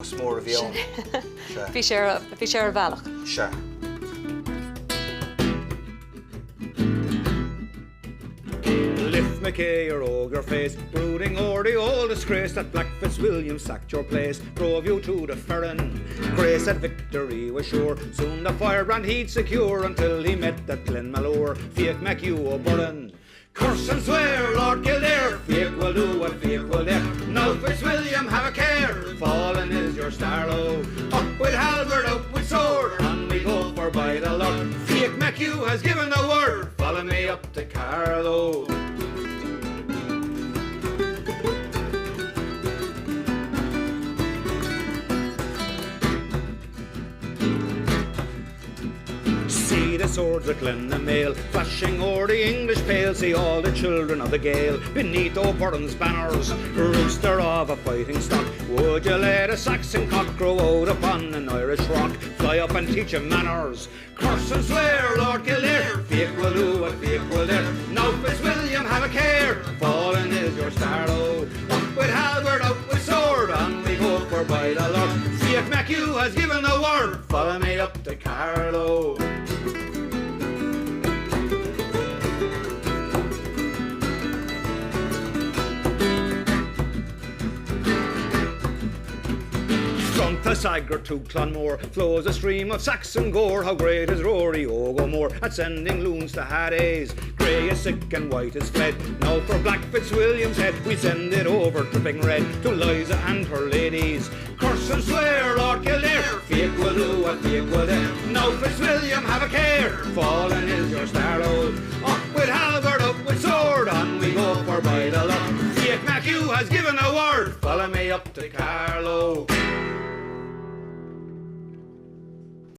Smór a bhíon. Bhí sé ar bhealach. Sure. Lift McKay or ogre face, brooding o'er the old disgrace that Black Fitzwilliam sacked your place, drove you to the Ferran. Grace said victory was sure, soon the firebrand he'd secure until he met that Glenmalure, Fiach MacHugh O'Burren. Curse and swear, Lord Kildare, Fiach will do what Fiach will dare. Now Fitzwilliam, have a care, fallen is your Starlow. Up with halberd, up with sword, on we go for by the Lord. Fiach MacHugh has given the word, follow me up to Carlow. See the swords of Glenamail flashing o'er the English pale. See all the children of the Gael beneath O'Byrne's banners, rooster of a fighting stock. Would you let a Saxon cock grow out upon an Irish rock? Fly up and teach him manners. Curse and swear, Lord Kildare, Fiach will do what Fiach will dare. Now Fitzwilliam, have a care, fallen is your Starlow. Up with halberd, out with sword, on we go for by the Lord. Fiach MacHugh has given the word, follow me up to Carlow. From Tassager to Clonmore flows a stream of Saxon gore. How great is Rory Ogomore at sending loons to Hades. Grey is sick and white is fled. Now for Black Fitzwilliam's head we send it over dripping red to Liza and her ladies. Curse and swear, Lord Kildare, Fiach will do what Fiach will dare. Now Fitzwilliam, have a care, fallen is your Starlow. Up with halberd, up with sword, on we go for by the Lord. Fiach MacHugh has given a word, follow me up to Carlow.